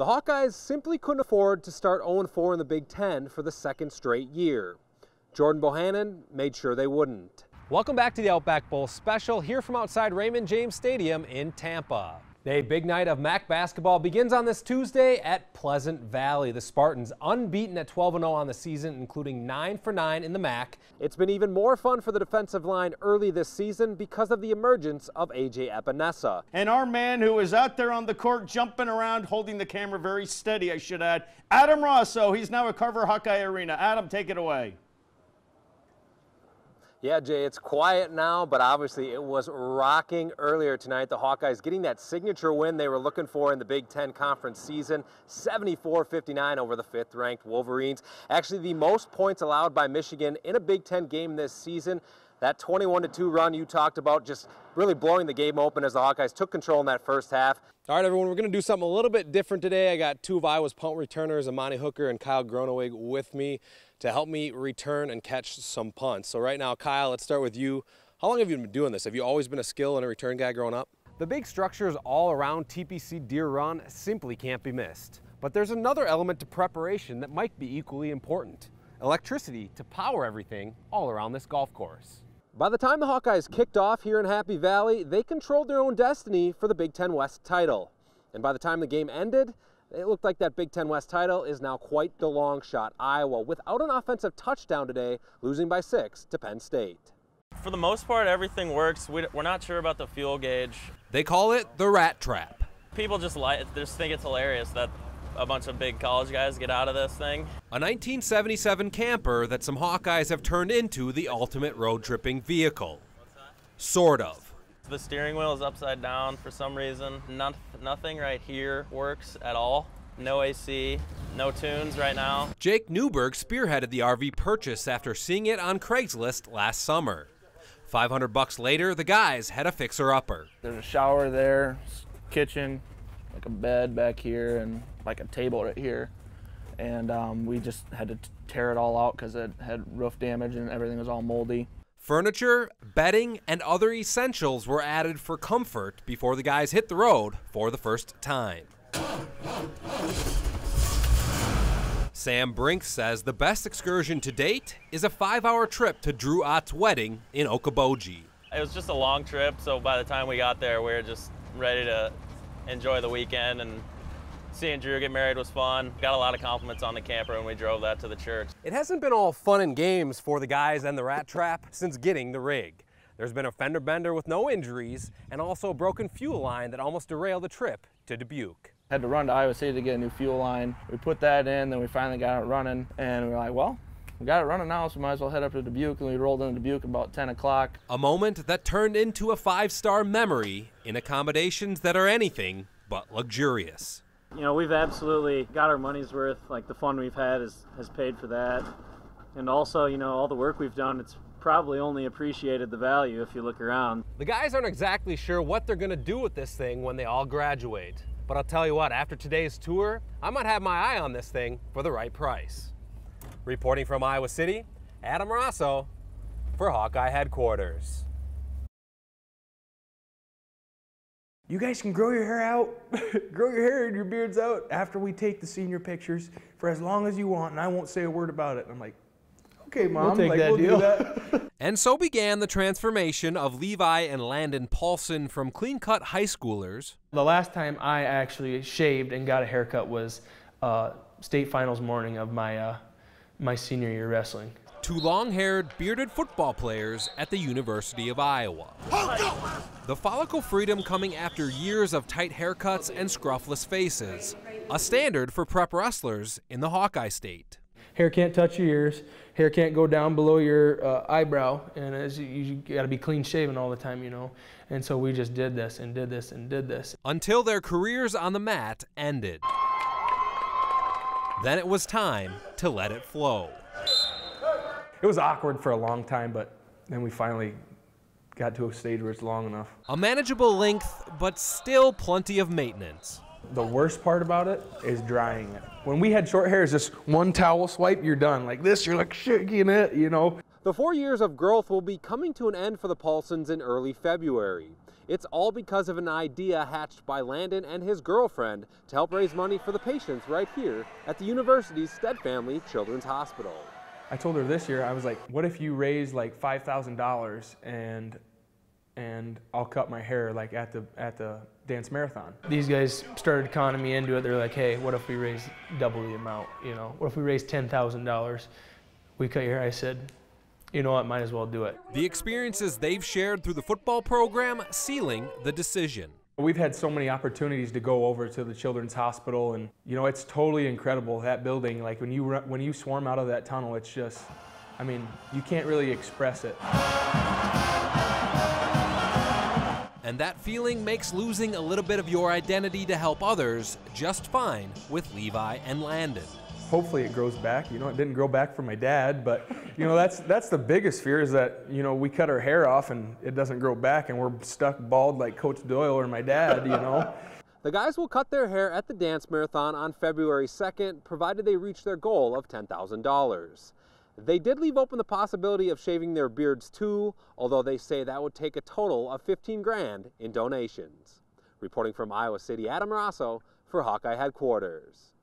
The Hawkeyes simply couldn't afford to start 0-4 in the Big Ten for the second straight year. Jordan Bohannon made sure they wouldn't. Welcome back to the Outback Bowl special, here from outside Raymond James Stadium in Tampa. A big night of MAC basketball begins on this Tuesday at Pleasant Valley. The Spartans unbeaten at 12-0 on the season, including 9 for 9 in the MAC. It's been even more fun for the defensive line early this season because of the emergence of A.J. Epinesa. And our man who is out there on the court jumping around, holding the camera very steady, I should add, Adam Rosso. He's now at Carver Hawkeye Arena. Adam, take it away. Yeah, Jay, it's quiet now, but obviously it was rocking earlier tonight. The Hawkeyes getting that signature win they were looking for in the Big Ten Conference season, 74-59 over the 5th-ranked Wolverines. Actually, the most points allowed by Michigan in a Big Ten game this season. That 21-2 run you talked about, just really blowing the game open as the Hawkeyes took control in that first half. All right, everyone, we're going to do something a little bit different today. I got two of Iowa's punt returners, Amani Hooker and Kyle Gronewig, with me to help me return and catch some punts. So right now, Kyle, let's start with you. How long have you been doing this? Have you always been a skill and a return guy growing up? The big structures all around TPC Deer Run simply can't be missed. But there's another element to preparation that might be equally important: electricity to power everything all around this golf course. By the time the Hawkeyes kicked off here in Happy Valley, they controlled their own destiny for the Big Ten West title. And by the time the game ended, it looked like that Big Ten West title is now quite the long shot. Iowa, without an offensive touchdown today, losing by 6 to Penn State. For the most part, everything works. We're not sure about the fuel gauge. They call it the rat trap. People just think it's hilarious that a bunch of big college guys get out of this thing. A 1977 camper that some Hawkeyes have turned into the ultimate road tripping vehicle. Sort of. The steering wheel is upside down for some reason. Nothing right here works at all. No AC, no tunes right now. Jake Newberg spearheaded the RV purchase after seeing it on Craigslist last summer. $500 later, the guys had a fixer-upper. There's a shower there, kitchen, like a bed back here, and like a table right here. And we just had to tear it all out because it had roof damage and everything was all moldy. Furniture, bedding, and other essentials were added for comfort before the guys hit the road for the first time. Sam Brink says the best excursion to date is a 5-hour trip to Drew Ott's wedding in Okoboji. It was just a long trip, so by the time we got there, we were just ready to enjoy the weekend, and seeing Drew get married was fun. Got a lot of compliments on the camper when we drove that to the church. It hasn't been all fun and games for the guys and the rat trap since getting the rig. There's been a fender bender with no injuries, and also a broken fuel line that almost derailed the trip to Dubuque. Had to run to Iowa City to get a new fuel line. We put that in, then we finally got it running, and we were like, well, we got it running now, so we might as well head up to Dubuque, and we rolled into Dubuque about 10 o'clock. A moment that turned into a 5-star memory in accommodations that are anything but luxurious. You know, we've absolutely got our money's worth. Like, the fun we've had has paid for that. And also, you know, all the work we've done, it's probably only appreciated the value if you look around. The guys aren't exactly sure what they're going to do with this thing when they all graduate. But I'll tell you what, after today's tour, I might have my eye on this thing for the right price. Reporting from Iowa City, Adam Rosso for Hawkeye Headquarters. You guys can grow your hair out, grow your hair and your beards out after we take the senior pictures for as long as you want, and I won't say a word about it. And I'm like, okay, Mom, we'll take that deal. Do that. And so began the transformation of Levi and Landon Paulson from clean-cut high schoolers. The last time I actually shaved and got a haircut was state finals morning of my my senior year wrestling. To long-haired, bearded football players at the University of Iowa. The follicle freedom coming after years of tight haircuts and scruffless faces, a standard for prep wrestlers in the Hawkeye State. Hair can't touch your ears, hair can't go down below your eyebrow, and you got to be clean shaven all the time, you know. And so we just did this and did this and did this. Until their careers on the mat ended. Then it was time to let it flow. It was awkward for a long time, but then we finally got to a stage where it's long enough. A manageable length, but still plenty of maintenance. The worst part about it is drying it. When we had short hair, it's just one towel swipe, you're done. Like this, you're like shaking it, you know. The 4 years of growth will be coming to an end for the Paulsons in early February. It's all because of an idea hatched by Landon and his girlfriend to help raise money for the patients right here at the university's Stead Family Children's Hospital. I told her this year, I was like, what if you raise like $5,000 and I'll cut my hair like at the dance marathon. These guys started conning me into it. They're like, hey, what if we raise double the amount, you know? What if we raise $10,000? We cut your hair. I said, you know what, might as well do it. The experiences they've shared through the football program sealing the decision. We've had so many opportunities to go over to the Children's Hospital, and you know, it's totally incredible, that building. Like when you swarm out of that tunnel, it's just, I mean, you can't really express it. And that feeling makes losing a little bit of your identity to help others just fine with Levi and Landon. Hopefully it grows back. You know, it didn't grow back for my dad, but you know, that's the biggest fear, is that, you know, we cut our hair off and it doesn't grow back and we're stuck bald like Coach Doyle or my dad, you know. The guys will cut their hair at the dance marathon on February 2nd, provided they reach their goal of $10,000. They did leave open the possibility of shaving their beards too, although they say that would take a total of $15,000 in donations. Reporting from Iowa City, Adam Rosso for Hawkeye Headquarters.